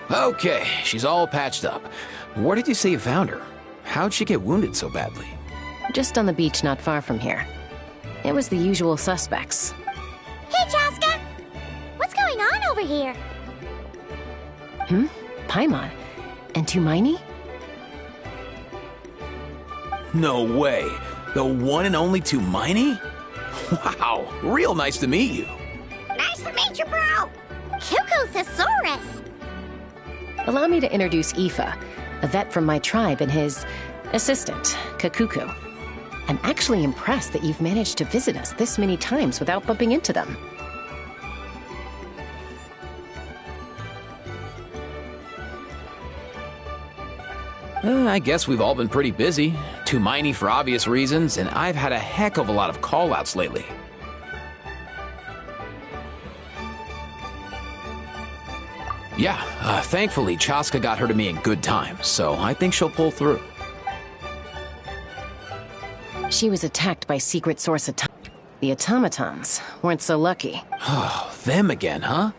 Okay, she's all patched up. Where did you say you found her? How'd she get wounded so badly? Just on the beach not far from here. It was the usual suspects. Hey, Chaska! What's going on over here? Paimon? And Tumaini? No way. The one and only Tumaini? Wow, real nice to meet you. Nice to meet you, bro! Cuckoo Thesaurus! Allow me to introduce Aoife, a vet from my tribe and his assistant, Kakuku. I'm actually impressed that you've managed to visit us this many times without bumping into them. I guess we've all been pretty busy. Tumaini for obvious reasons, and I've had a heck of a lot of call-outs lately. Yeah, thankfully Chaska got her to me in good time, so I think she'll pull through. She was attacked by secret source The automatons weren't so lucky. Oh, them again, huh?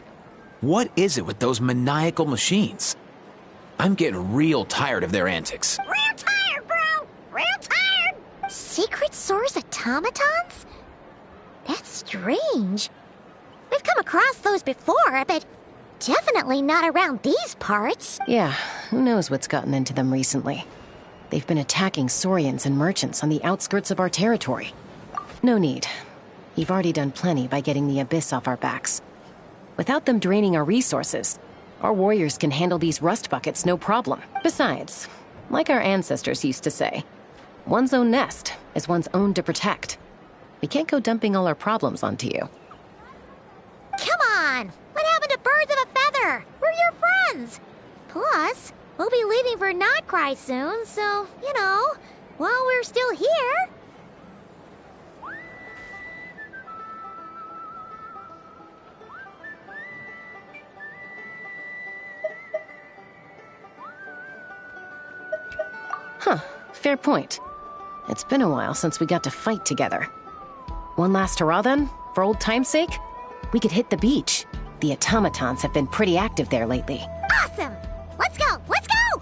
What is it with those maniacal machines? I'm getting real tired of their antics. Real tired, bro! Real tired! Secret source automatons? That's strange. We've come across those before, but definitely not around these parts. Yeah, who knows what's gotten into them recently. They've been attacking Saurians and merchants on the outskirts of our territory. No need. You've already done plenty by getting the Abyss off our backs. Without them draining our resources, our warriors can handle these rust buckets no problem. Besides, like our ancestors used to say, one's own nest is one's own to protect. We can't go dumping all our problems onto you. Come on! What happened to birds of a feather? We're your friends! Plus, we'll be leaving for Notcry soon, so, you know, while we're still here... Huh, fair point. It's been a while since we got to fight together. One last hurrah then, for old time's sake? We could hit the beach. The automatons have been pretty active there lately. Awesome! Let's go! Let's go!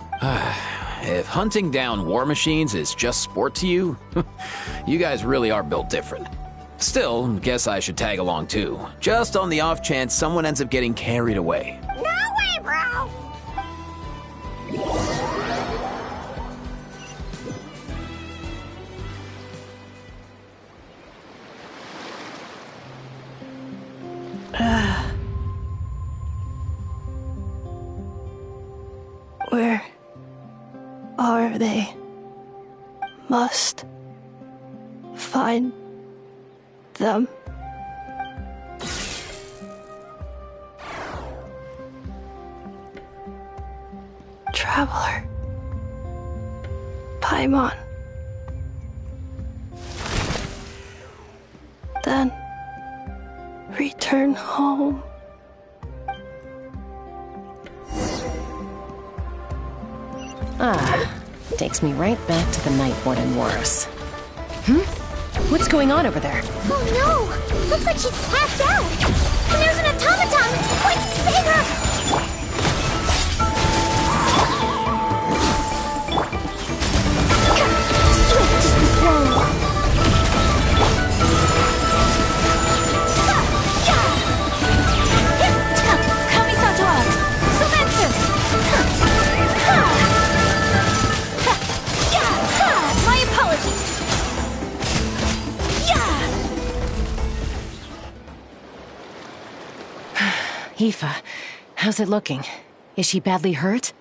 If hunting down war machines is just sport to you, you guys really are built different. Still, guess I should tag along too, just on the off chance someone ends up getting carried away. No way, bro! Where are they? Must find them. Traveler. Paimon. Then return home. Takes me right back to the night Warden wore us. What's going on over there? Oh no! Looks like she's passed out! And there's an automaton! Quick, save her! Swift is the slow! Aoife, how's it looking? Is she badly hurt?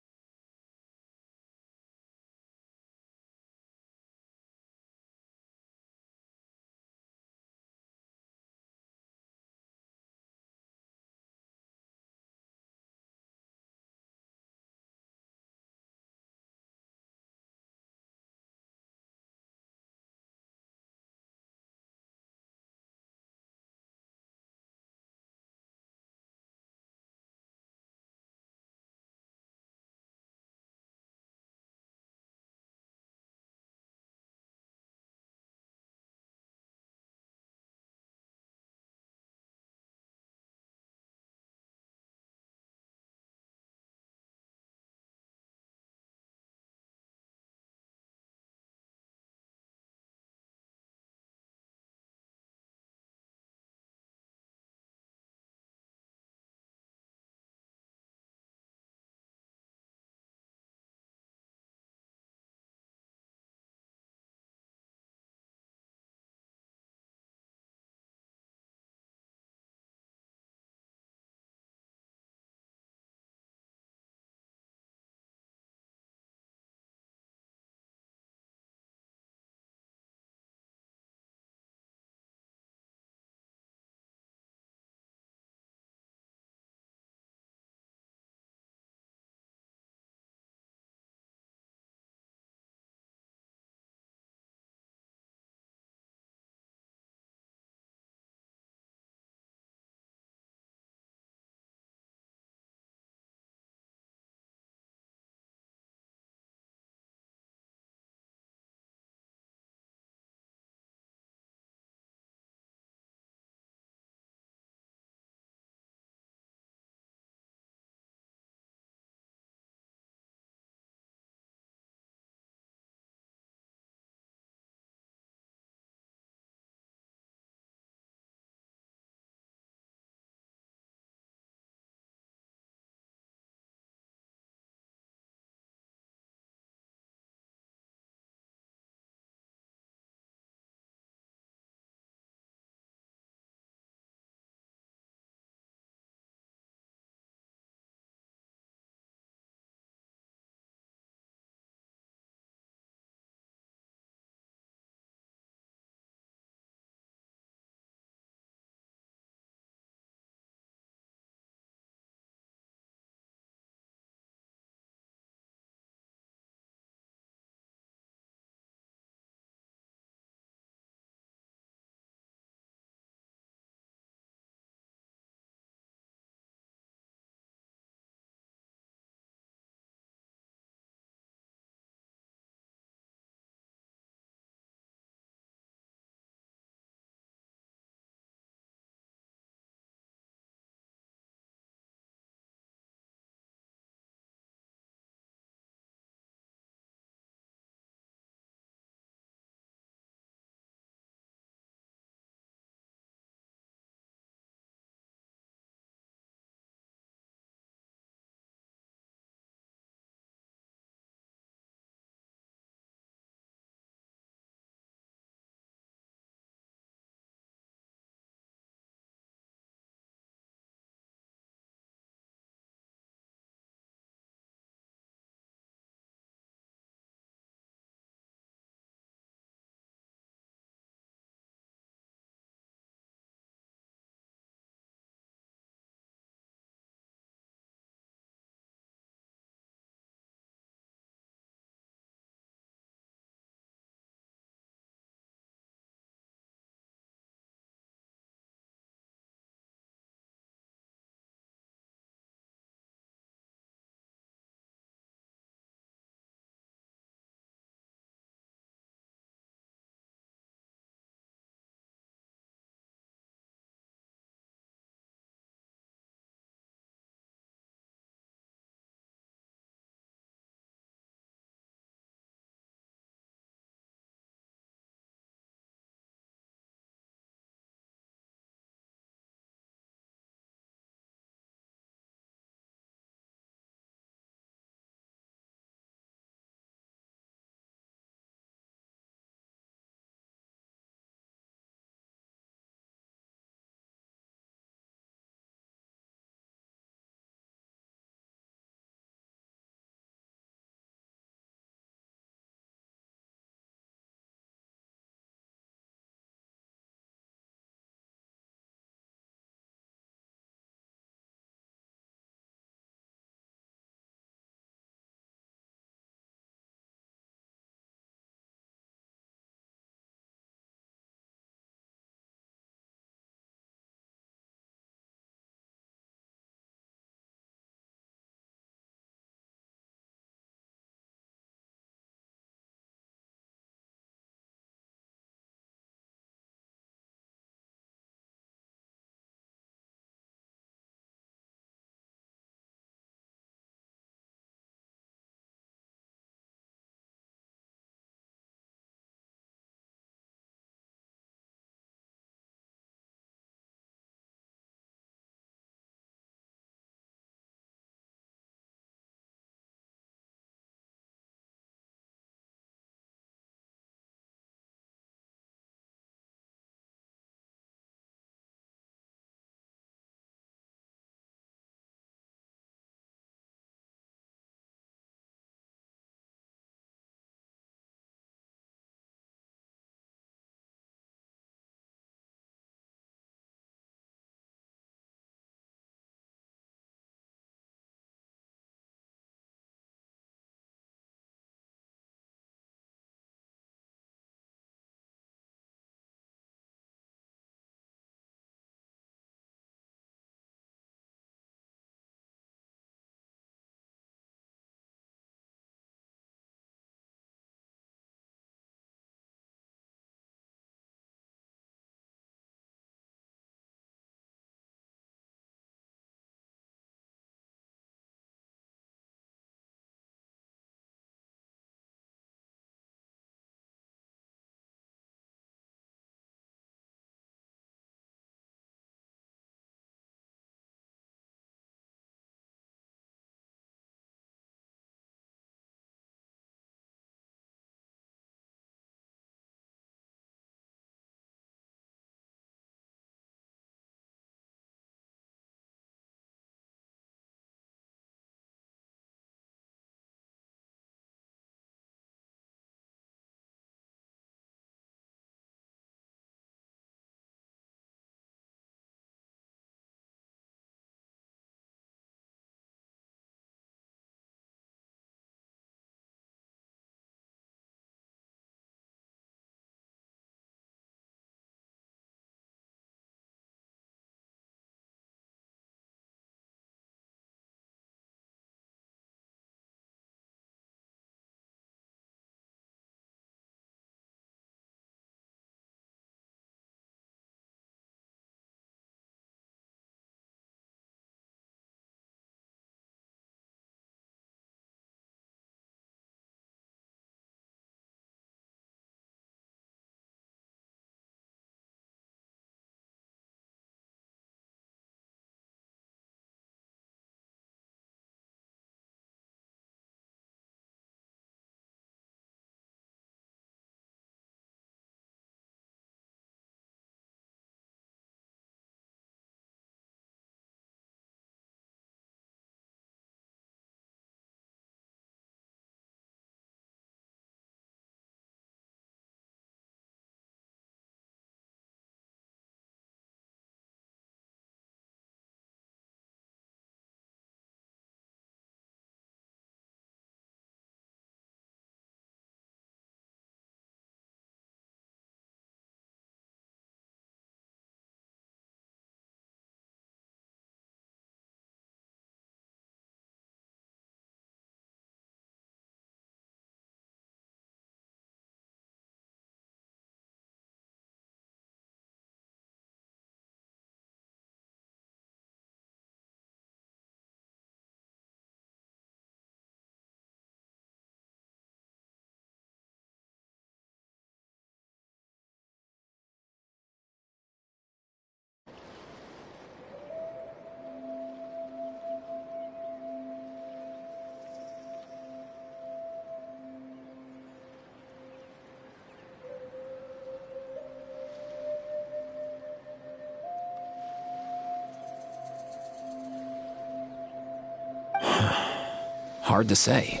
Hard to say.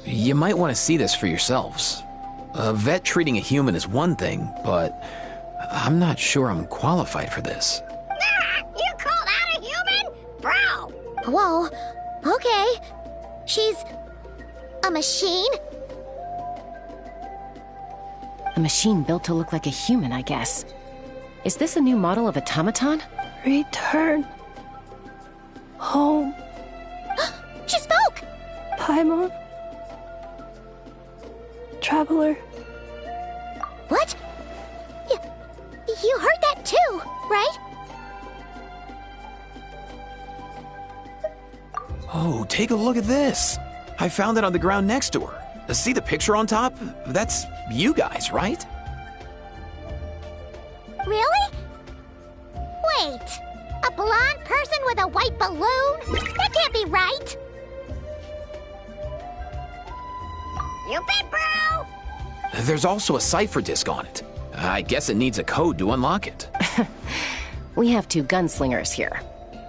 You might want to see this for yourselves. A vet treating a human is one thing, but I'm not sure I'm qualified for this. You call that a human? Bro! Whoa, okay. She's a machine? A machine built to look like a human, I guess. Is this a new model of automaton? Return home, She spoke! Paimon. Traveler. What? You heard that too, right? Oh, take a look at this. I found it on the ground next to her. See the picture on top? That's you guys, right? Really? Wait, a blonde person with a white balloon? That can't be right! You bet, bro! There's also a cipher disk on it. I guess it needs a code to unlock it. We have 2 gunslingers here.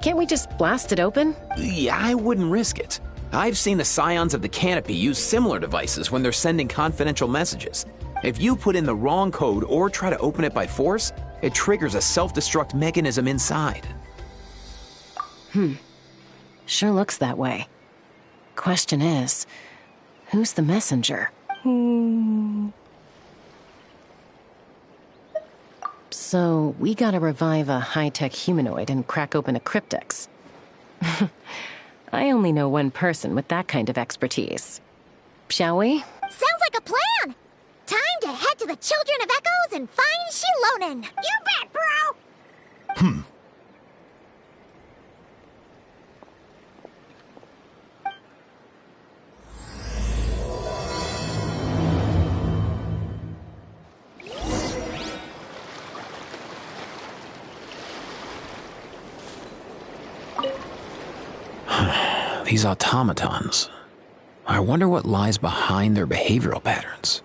Can't we just blast it open? Yeah, I wouldn't risk it. I've seen the scions of the canopy use similar devices when they're sending confidential messages. If you put in the wrong code or try to open it by force, it triggers a self-destruct mechanism inside. Sure looks that way. Question is, who's the messenger? So, we gotta revive a high-tech humanoid and crack open a cryptex. I only know one person with that kind of expertise. Shall we? Sounds like a plan! Time to head to the Children of Echoes and find Shilonen! You bet, bro! These automatons. I wonder what lies behind their behavioral patterns.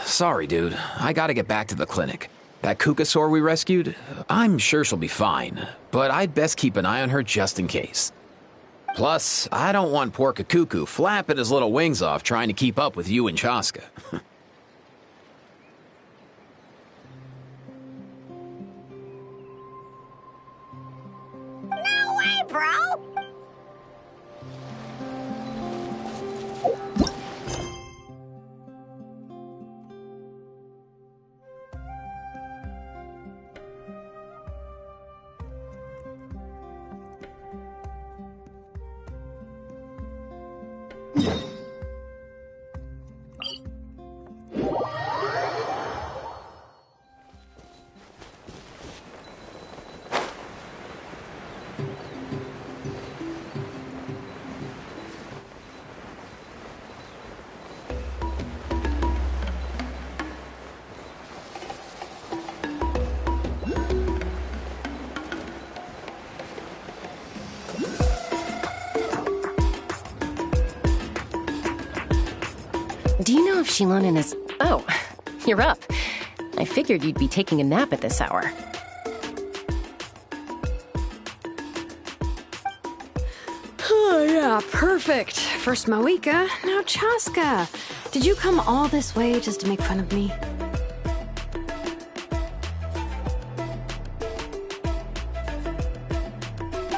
Sorry, dude. I gotta get back to the clinic. That Kukasaur we rescued, I'm sure she'll be fine, but I'd best keep an eye on her just in case. Plus, I don't want poor Kakuku flapping his little wings off trying to keep up with you and Chaska. No way, bro! Do you know if Shilonen is... Oh, you're up. I figured you'd be taking a nap at this hour. Oh, yeah, perfect. First Moika, now Chaska. Did you come all this way just to make fun of me?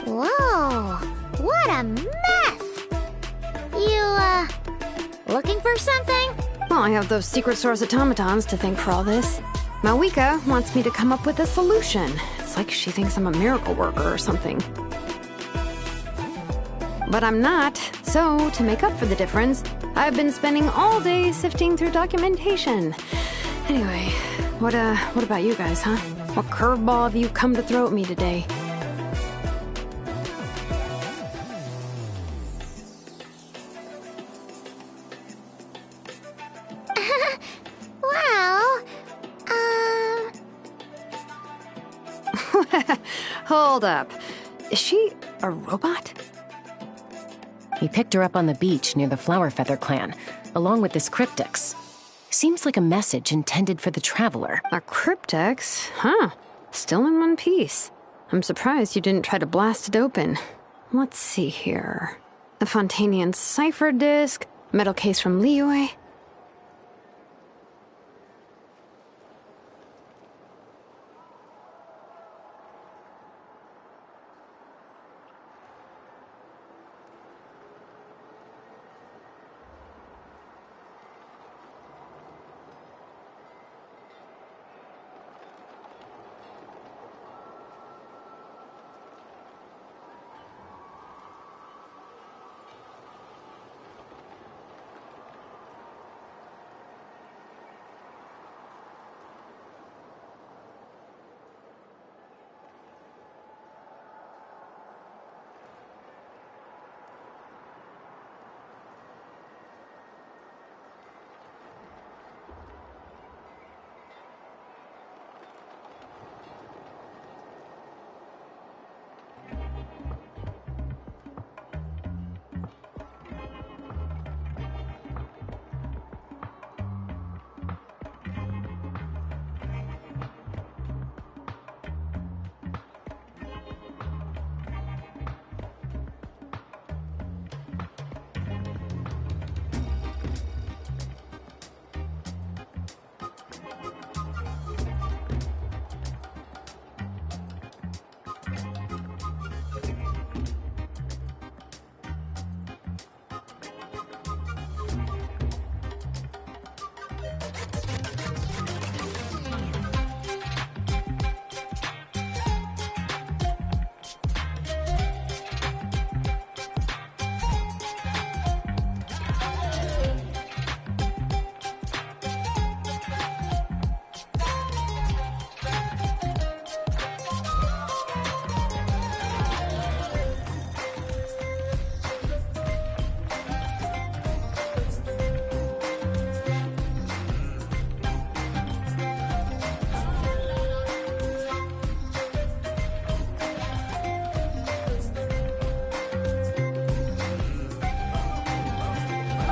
Whoa, what a mess! You, looking for something? Well, I have those secret source automatons to thank for all this. Moika wants me to come up with a solution. It's like she thinks I'm a miracle worker or something. But I'm not, so to make up for the difference, I've been spending all day sifting through documentation. Anyway, what about you guys, huh? What curveball have you come to throw at me today? Well, Hold up. Is she a robot? We picked her up on the beach near the Flowerfeather clan, along with this cryptex. Seems like a message intended for the traveler. A cryptex? Huh. Still in one piece. I'm surprised you didn't try to blast it open. Let's see here. A Fontanian cipher disk, metal case from Liyue.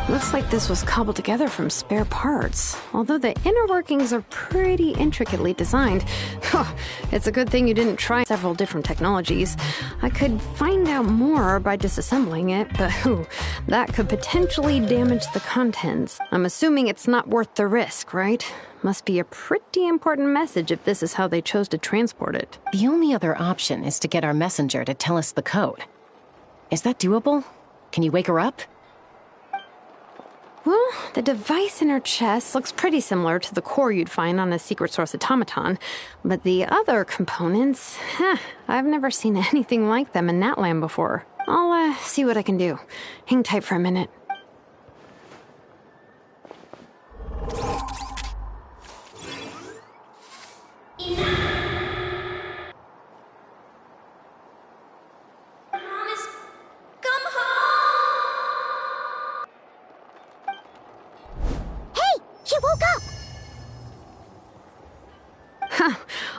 Looks like this was cobbled together from spare parts, although the inner workings are pretty intricately designed. It's a good thing you didn't try several different technologies. I could find out more by disassembling it, but that could potentially damage the contents. I'm assuming it's not worth the risk, right? Must be a pretty important message if this is how they chose to transport it. The only other option is to get our messenger to tell us the code. Is that doable? Can you wake her up? Well, the device in her chest looks pretty similar to the core you'd find on a secret source automaton, but the other components, I've never seen anything like them in that land before. I'll see what I can do. Hang tight for a minute.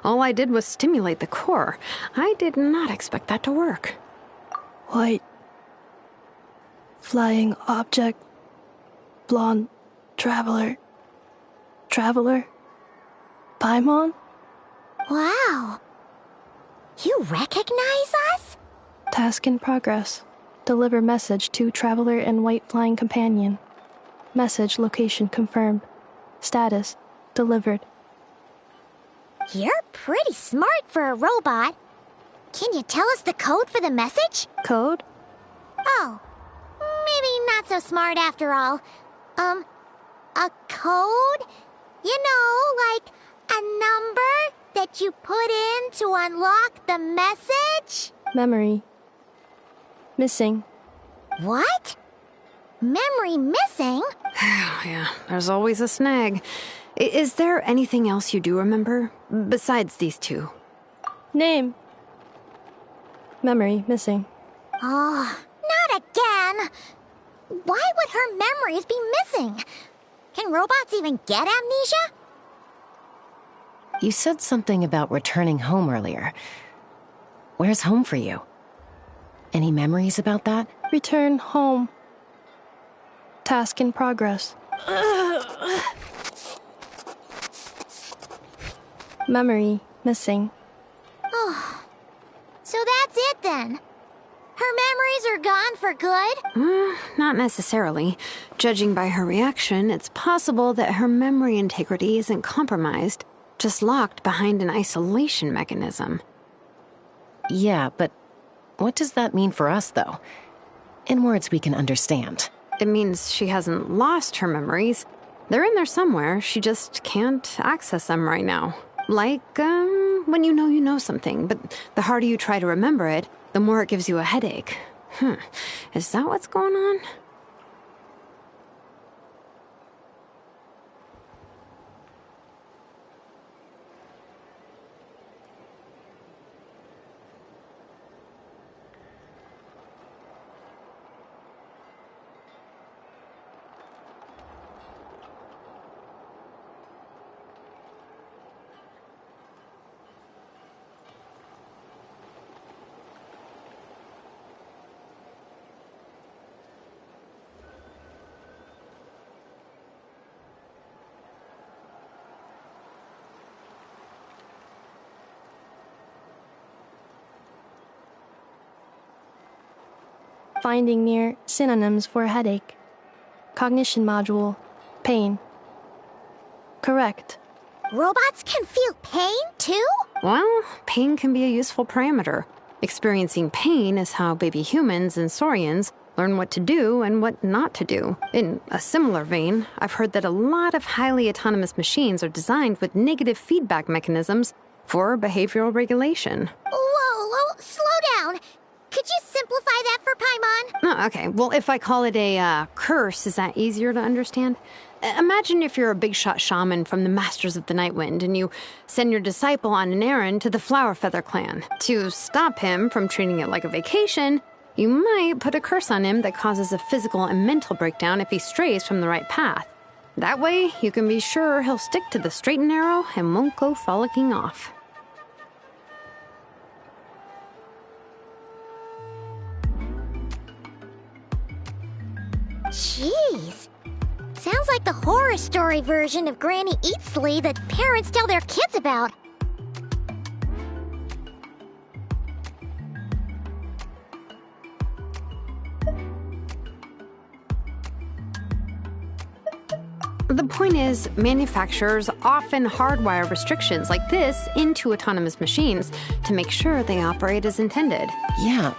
All I did was stimulate the core. I did not expect that to work. White. Flying object. Blonde. Traveler. Traveler. Paimon? Wow. You recognize us? Task in progress. Deliver message to Traveler and White Flying Companion. Message location confirmed. Status delivered. You're pretty smart for a robot. Can you tell us the code for the message? Code? Oh, maybe not so smart after all. A code? You know, like a number that you put in to unlock the message? Memory. Missing. What? Memory missing? Yeah, there's always a snag. Is there anything else you do remember, besides these two? Name. Memory missing. Oh, not again. Why would her memories be missing? Can robots even get amnesia? You said something about returning home earlier. Where's home for you? Any memories about that? Return home. Task in progress. Memory missing. Oh, so that's it then. Her are gone for good? Not necessarily. Judging by her reaction, it's possible that her memory integrity isn't compromised, just locked behind an isolation mechanism. Yeah, but what does that mean for us, though? In words we can understand. It means she hasn't lost her memories. They're in there somewhere, she just can't access them right now. Like, when you know something, but the harder you try to remember it, the more it gives you a headache. Is that what's going on? Finding near synonyms for headache. Cognition module. Pain. Correct. Robots can feel pain, too? Well, pain can be a useful parameter. Experiencing pain is how baby humans and saurians learn what to do and what not to do. In a similar vein, I've heard that a lot of highly autonomous machines are designed with negative feedback mechanisms for behavioral regulation. Whoa, slow down. Could you simplify that for Paimon? Oh, okay. Well, if I call it a curse, is that easier to understand? Imagine if you're a big shot shaman from the Masters of the Nightwind and you send your disciple on an errand to the Flowerfeather clan. To stop him from treating it like a vacation, you might put a curse on him that causes a physical and mental breakdown if he strays from the right path. That way, you can be sure he'll stick to the straight and narrow and won't go frolicking off. Jeez. Sounds like the horror story version of Granny Eatsley that parents tell their kids about. The point is, manufacturers often hardwire restrictions like this into autonomous machines to make sure they operate as intended. Yeah,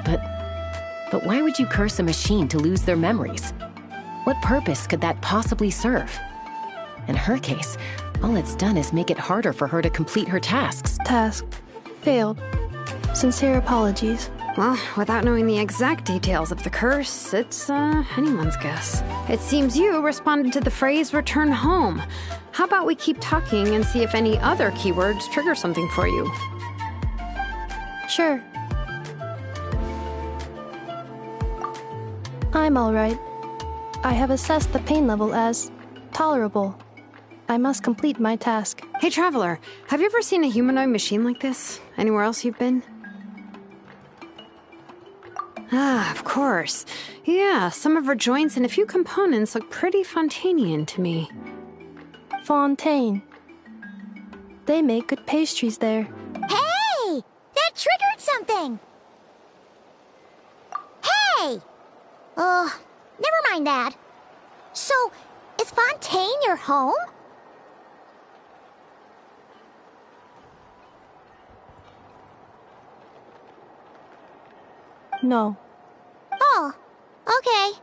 but why would you curse a machine to lose their memories? What purpose could that possibly serve? In her case, all it's done is make it harder for her to complete her tasks. Task. Failed. Sincere apologies. Well, without knowing the exact details of the curse, it's anyone's guess. It seems you responded to the phrase return home. How about we keep talking and see if any other keywords trigger something for you? Sure. I'm all right. I have assessed the pain level as tolerable. I must complete my task. Hey, Traveler, have you ever seen a humanoid machine like this? Anywhere else you've been? Ah, of course. Yeah, some of her joints and a few components look pretty Fontanian to me. Fontaine. They make good pastries there. Hey! That triggered something! Hey! Never mind that. So, is Fontaine your home? No. Oh, okay.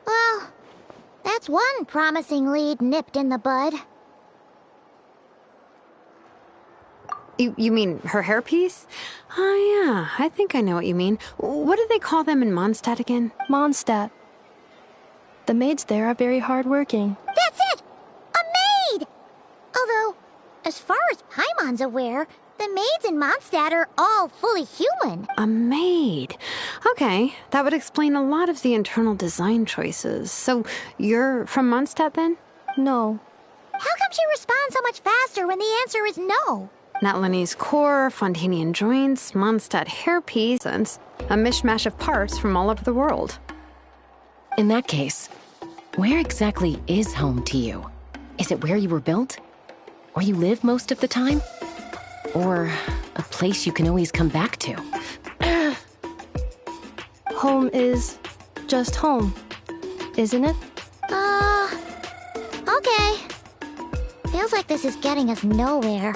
Well, that's one promising lead nipped in the bud. You mean her hairpiece? Oh, yeah, I think I know what you mean. What do they call them in Mondstadt again? Mondstadt. The maids there are very hardworking. That's it! A maid! Although, as far as Paimon's aware, the maids in Mondstadt are all fully human. A maid. Okay, that would explain a lot of the internal design choices. So, you're from Mondstadt then? No. How come she responds so much faster when the answer is no? Natlanese core, Fontanian joints, Mondstadt hairpiece, and a mishmash of parts from all over the world. In that case, where exactly is home to you? Is it where you were built? Where you live most of the time? Or a place you can always come back to? Home is just home, isn't it? Okay. Feels like this is getting us nowhere.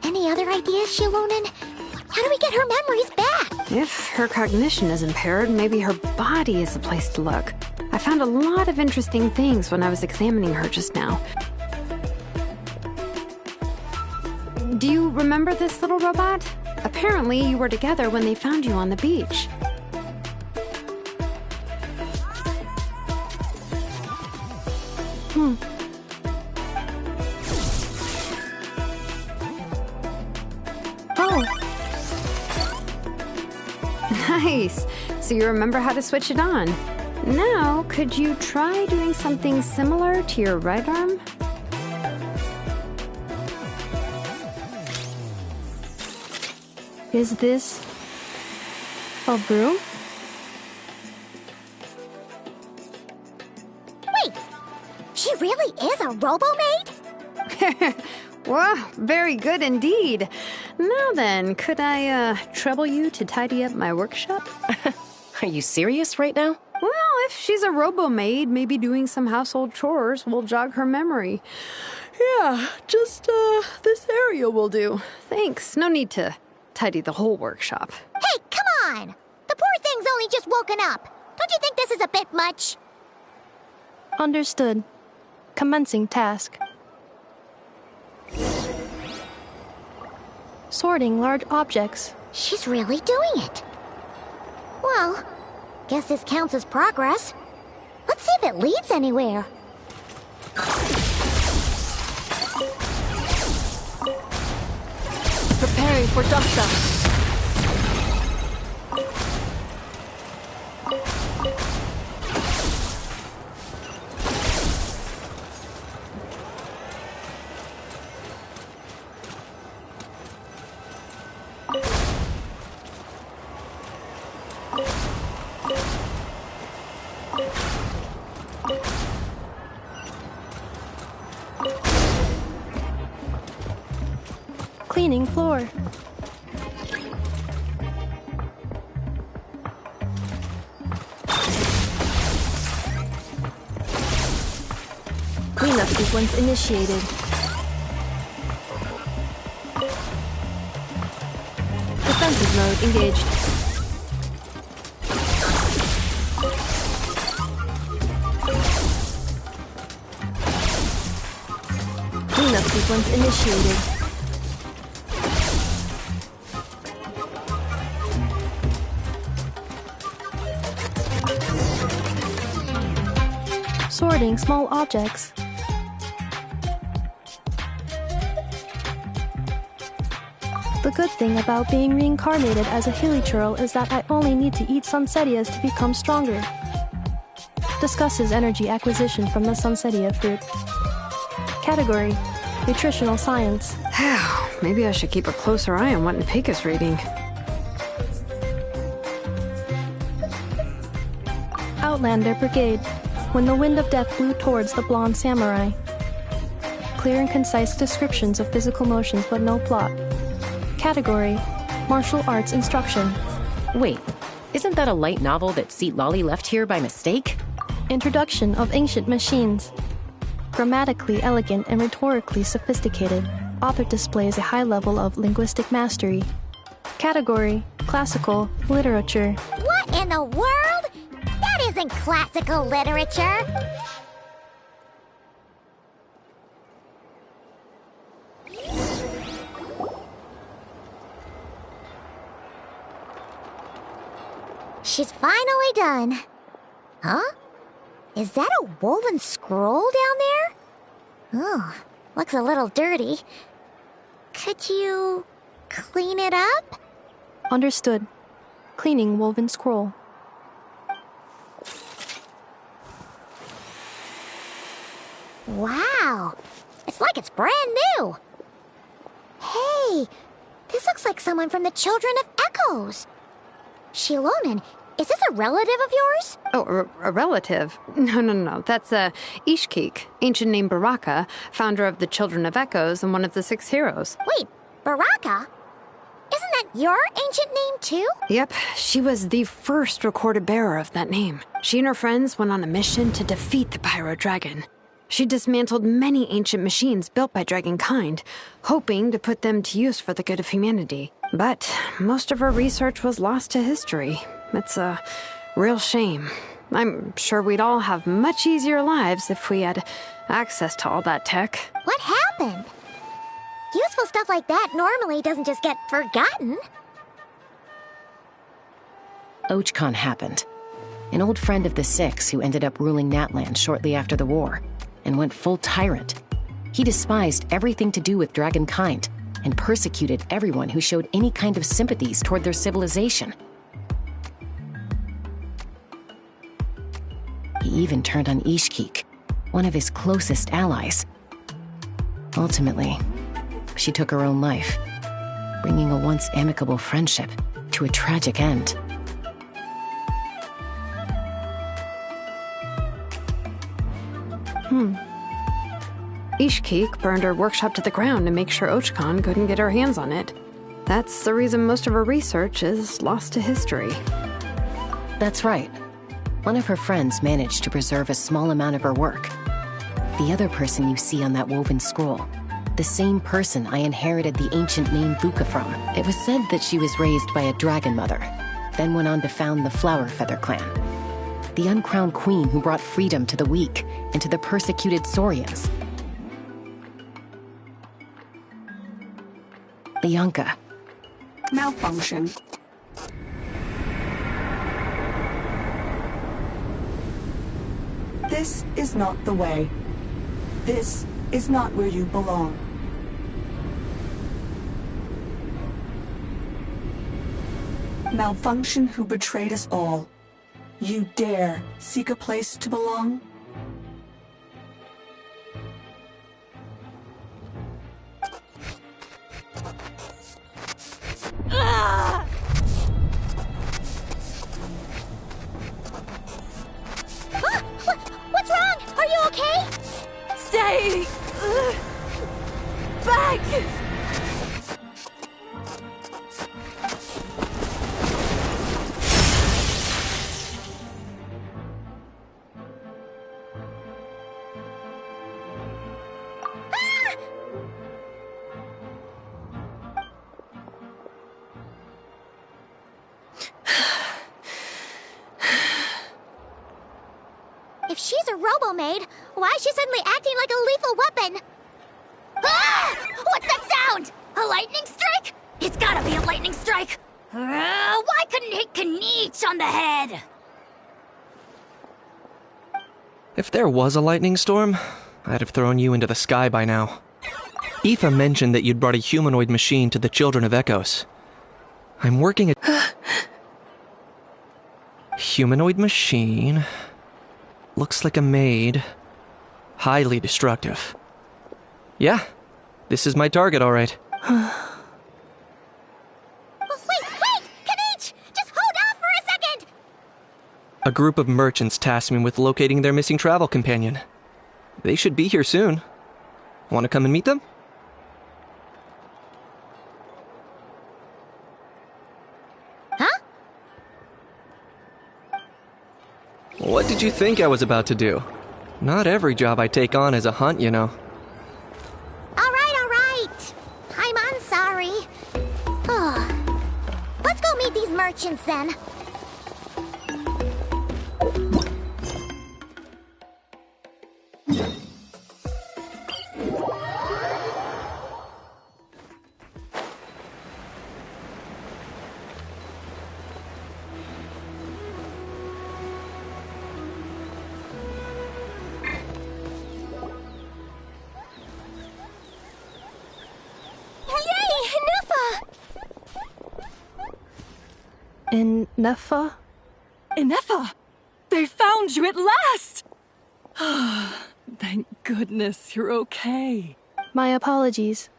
Any other ideas, Shilonen? How do we get her memories back? If her cognition is impaired, maybe her body is the place to look. I found a lot of interesting things when I was examining her just now. Do you remember this little robot? Apparently, you were together when they found you on the beach. Oh, Nice. So you remember how to switch it on. Now, could you try doing something similar to your right arm? is this a broom? Wait, she really is a robo-maid? Wow, very good indeed. Now then, could I trouble you to tidy up my workshop? Are you serious right now? Well, if she's a robo-maid, maybe doing some household chores will jog her memory. Yeah, just this area will do. Thanks. No need to tidy the whole workshop. Hey, come on! The poor thing's only just woken up. Don't you think this is a bit much? Understood. Commencing task. Sorting large objects. She's really doing it. Well, guess this counts as progress. Let's see if it leads anywhere. Preparing for dust-up. Cleaning floor. Cleanup sequence initiated. Defensive mode engaged. Cleanup sequence initiated. Sorting small objects. The good thing about being reincarnated as a hilichurl is that I only need to eat sunsetias to become stronger. Discusses energy acquisition from the sunsetia fruit. Category: Nutritional Science. Maybe I should keep a closer eye on what Npeka's reading. Outlander Brigade. When the wind of death blew towards the blonde samurai. Clear and concise descriptions of physical motions but no plot. Category: Martial Arts Instruction. Wait, isn't that a light novel that Seat Lolly left here by mistake? Introduction of Ancient Machines. Grammatically elegant and rhetorically sophisticated, author displays a high level of linguistic mastery. Category: Classical Literature. What in the world? That isn't classical literature. She's finally done. Huh? Is that a woven scroll down there? Oh, looks a little dirty. Could you clean it up? Understood. Cleaning woven scroll. Wow, it's like it's brand new. Hey, this looks like someone from the Children of Echoes. Shilonen, is this a relative of yours? Oh, a relative? No. That's Ishkik, ancient name Baraka, founder of the Children of Echoes and one of the 6 heroes. Wait, Baraka? Isn't that your ancient name too? Yep, she was the first recorded bearer of that name. She and her friends went on a mission to defeat the Pyro Dragon. She dismantled many ancient machines built by Dragonkind, hoping to put them to use for the good of humanity. But most of her research was lost to history. It's a real shame. I'm sure we'd all have much easier lives if we had access to all that tech. What happened? Useful stuff like that normally doesn't just get forgotten. Archon happened. An old friend of the Six who ended up ruling Natlan shortly after the war, and went full tyrant. He despised everything to do with Dragonkind, and persecuted everyone who showed any kind of sympathies toward their civilization. He even turned on Ishkik, one of his closest allies. Ultimately, she took her own life, bringing a once amicable friendship to a tragic end. Ishkik burned her workshop to the ground to make sure Archon couldn't get her hands on it. That's the reason most of her research is lost to history. That's right. One of her friends managed to preserve a small amount of her work. The other person you see on that woven scroll, the same person I inherited the ancient name Vuka from. It was said that she was raised by a dragon mother, then went on to found the Flower Feather clan, the uncrowned queen who brought freedom to the weak and to the persecuted Saurians. Bianca. Malfunction. This is not the way. This is not where you belong. Malfunction who betrayed us all. You dare seek a place to belong? What's wrong? Are you okay? Stay back! If she's a robo-maid, why is she suddenly acting like a lethal weapon? Ah! What's that sound? A lightning strike? It's gotta be a lightning strike! Why couldn't it hit Kniech on the head? If there was a lightning storm, I'd have thrown you into the sky by now. Aoife mentioned that you'd brought a humanoid machine to the Children of Echoes. I'm working at... Humanoid machine... Looks like a maid. Highly destructive. Yeah, this is my target, all right. Wait! Kniech! Just hold on for a second! A group of merchants tasked me with locating their missing travel companion. They should be here soon. Want to come and meet them? Huh? What did you think I was about to do? Not every job I take on is a hunt, you know. All right. I'm sorry. Let's go meet these merchants then. In Nefa? Inefa! They found you at last! Thank goodness you're okay. My apologies.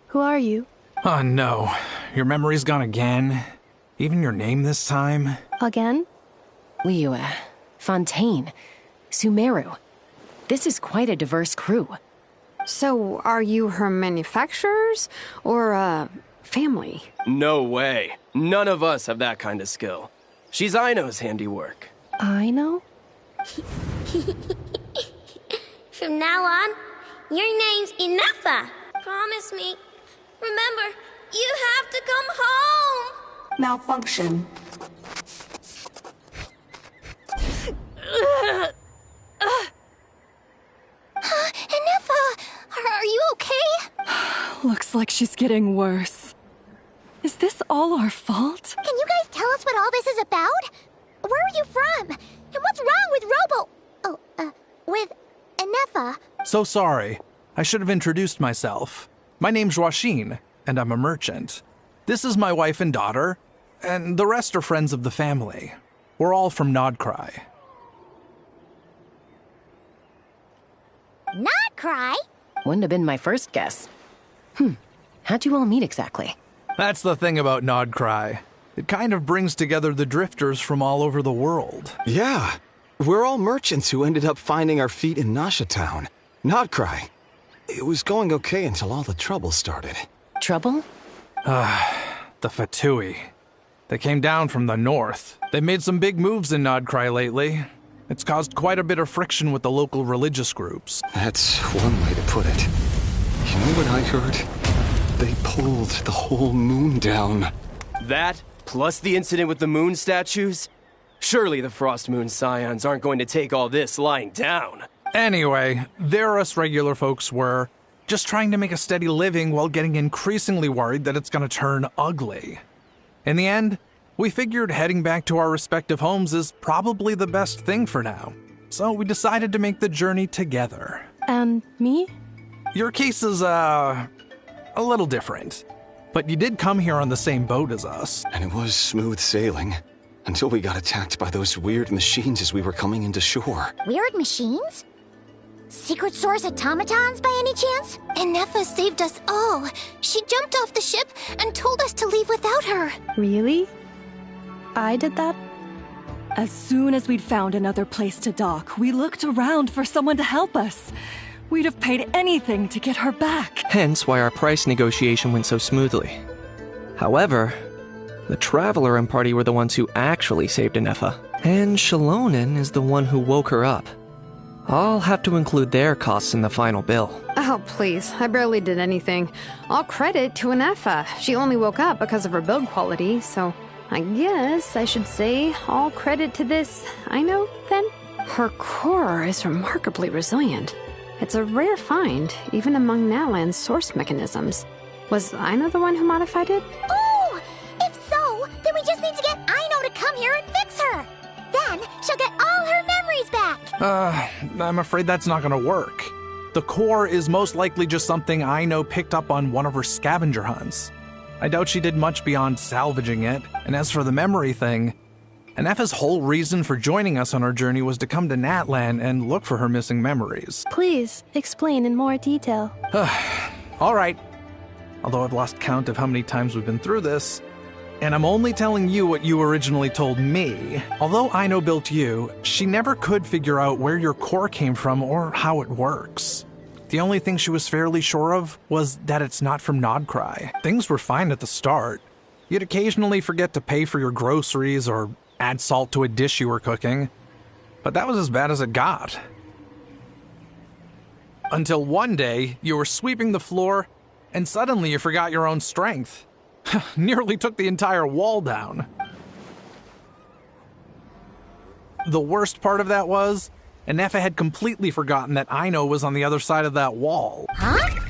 Who are you? Oh no, your memory's gone again? Even your name this time? Again? Liyue, Fontaine, Sumeru. This is quite a diverse crew. So, are you her manufacturers? Or, family. No way. None of us have that kind of skill. She's Aino's handiwork. I know? From now on, your name's Enougha. Promise me. Remember, you have to come home. Malfunction. Enougha, are you okay? Looks like she's getting worse. Is this all our fault? Can you guys tell us what all this is about? Where are you from? And what's wrong with with Enoha? So sorry. I should have introduced myself. My name's Washin, and I'm a merchant. This is my wife and daughter, and the rest are friends of the family. We're all from Nodcry. Not cry? Wouldn't have been my first guess. How'd you all meet exactly? That's the thing about Nodcry. It kind of brings together the drifters from all over the world. Yeah, we're all merchants who ended up finding our feet in Nasha Town. Nodcry. It was going okay until all the trouble started. Trouble? The Fatui. They came down from the north. They made some big moves in Nodcry lately. It's caused quite a bit of friction with the local religious groups. That's one way to put it. You know what I heard? They pulled the whole moon down. That, plus the incident with the moon statues? Surely the Frost Moon Scions aren't going to take all this lying down. Anyway, there us regular folks were just trying to make a steady living while getting increasingly worried that it's going to turn ugly. In the end, we figured heading back to our respective homes is probably the best thing for now. So we decided to make the journey together. And me? Your case is, a little different. But you did come here on the same boat as us. And it was smooth sailing. Until we got attacked by those weird machines as we were coming into shore. Weird machines? Secret Source automatons by any chance? Enoha saved us all. She jumped off the ship and told us to leave without her. Really? I did that? As soon as we'd found another place to dock, we looked around for someone to help us. We'd have paid anything to get her back. Hence why our price negotiation went so smoothly. However, the Traveler and party were the ones who actually saved Enoha, and Shalonen is the one who woke her up. I'll have to include their costs in the final bill. Oh, please. I barely did anything. All credit to Enoha. She only woke up because of her build quality, so I guess I should say all credit to this Aino, then? Her core is remarkably resilient. It's a rare find, even among Nalan's source mechanisms. Was Aino the one who modified it? Oh! If so, then we just need to get Aino to come here and fix her! Then she'll get all her memories back! I'm afraid that's not gonna work. The core is most likely just something Aino picked up on one of her scavenger hunts. I doubt she did much beyond salvaging it, and as for the memory thing, Enoha's whole reason for joining us on our journey was to come to Natlan and look for her missing memories. Please, explain in more detail. All right. Although I've lost count of how many times we've been through this, and I'm only telling you what you originally told me. Although Aino built you, she never could figure out where your core came from or how it works. The only thing she was fairly sure of was that it's not from Nodcry. Things were fine at the start. You'd occasionally forget to pay for your groceries or add salt to a dish you were cooking, but that was as bad as it got. Until one day, you were sweeping the floor, and suddenly you forgot your own strength. Nearly took the entire wall down. The worst part of that was, Enoha had completely forgotten that Aino was on the other side of that wall. Huh?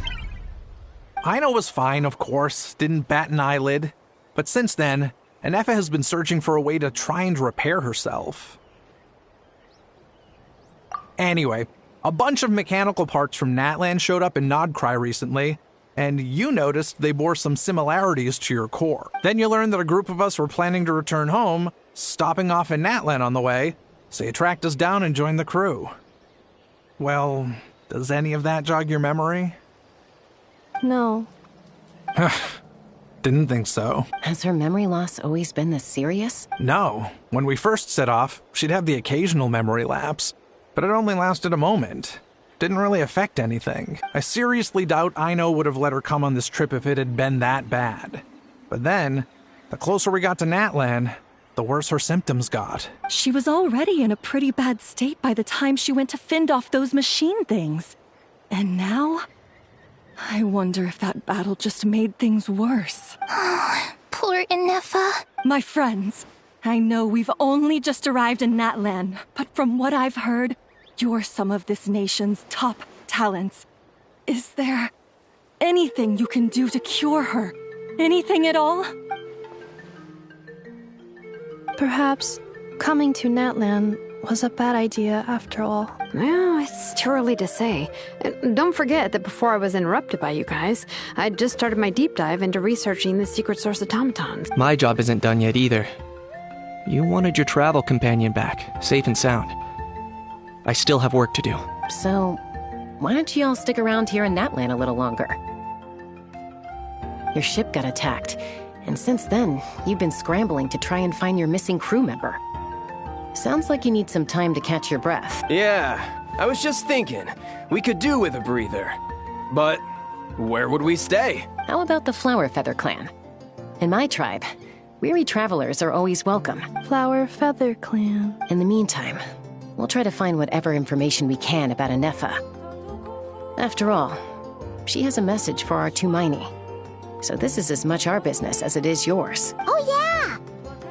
Aino was fine, of course, didn't bat an eyelid, but since then, Enoha has been searching for a way to try and repair herself. Anyway, a bunch of mechanical parts from Natlan showed up in Nodcry recently, and you noticed they bore some similarities to your core. Then you learned that a group of us were planning to return home, stopping off in Natlan on the way, so you tracked us down and joined the crew. Well, does any of that jog your memory? No. Didn't think so. Has her memory loss always been this serious? No. When we first set off, she'd have the occasional memory lapse, but it only lasted a moment. didn't really affect anything. I seriously doubt Aino would have let her come on this trip if it had been that bad. But then, the closer we got to Natlan, the worse her symptoms got. She was already in a pretty bad state by the time she went to fend off those machine things. And now? I wonder if that battle just made things worse. Poor Inefa. My friends, I know we've only just arrived in Natlan, but from what I've heard, you're some of this nation's top talents. Is there anything you can do to cure her? Anything at all? Perhaps coming to Natlan was a bad idea after all. Well, it's too early to say. Don't forget that before I was interrupted by you guys, I just started my deep dive into researching the secret source automatons. My job isn't done yet either. You wanted your travel companion back, safe and sound. I still have work to do. So, why don't you all stick around here in Natlan a little longer? Your ship got attacked, and since then, you've been scrambling to try and find your missing crew member. Sounds like you need some time to catch your breath. Yeah, I was just thinking, we could do with a breather. But where would we stay? How about the Flower Feather Clan? In my tribe, weary travelers are always welcome. Flower Feather Clan. In the meantime, we'll try to find whatever information we can about Inefa. After all, she has a message for our Tumaini. So this is as much our business as it is yours. Oh yeah!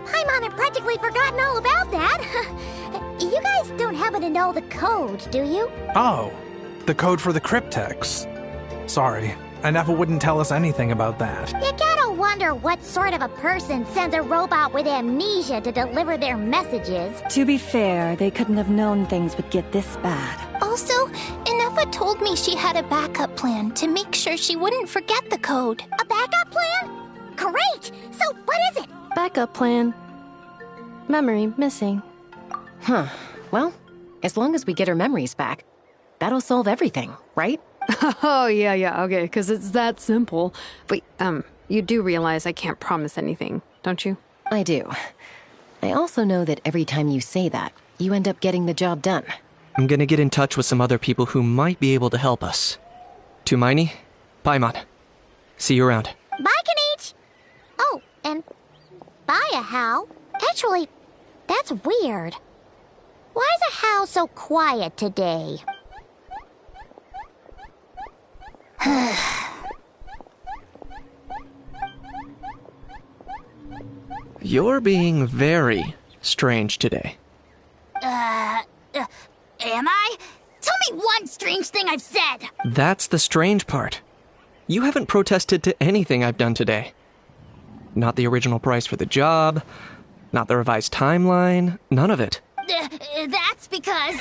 Paimon had practically forgotten all about that. You guys don't happen to know the code, do you? Oh, the code for the cryptex. Sorry, Inefa wouldn't tell us anything about that. You gotta wonder what sort of a person sends a robot with amnesia to deliver their messages. To be fair, they couldn't have known things would get this bad. Also, Inefa told me she had a backup plan to make sure she wouldn't forget the code. A backup plan? Great! So what is it? Backup plan. Memory missing. Huh. Well, as long as we get her memories back, that'll solve everything, right? Oh, yeah, okay, because it's that simple. Wait, you do realize I can't promise anything, don't you? I do. I also know that every time you say that, you end up getting the job done. I'm gonna get in touch with some other people who might be able to help us. Tumaini, Paimon. See you around. Bye, Kanich! Oh, and bye, Ahau. Actually, that's weird. Why is Ahau so quiet today? You're being very strange today. Am I? Tell me one strange thing I've said! That's the strange part. You haven't protested to anything I've done today. Not the original price for the job, not the revised timeline, none of it. That's because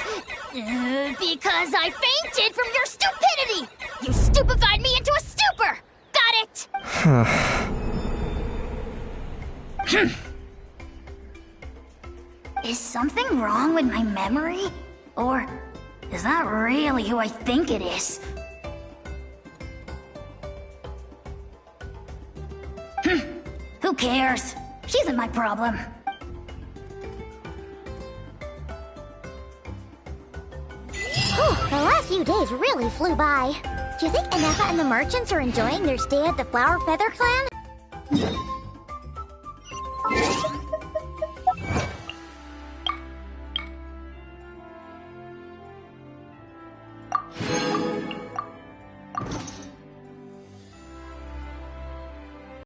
I fainted from your stupidity! You stupefied me into a stupor! Got it? Is something wrong with my memory? Or is that really who I think it is? Who cares? She isn't my problem. The last few days really flew by. Do you think Inefa and the merchants are enjoying their stay at the Flower Feather Clan?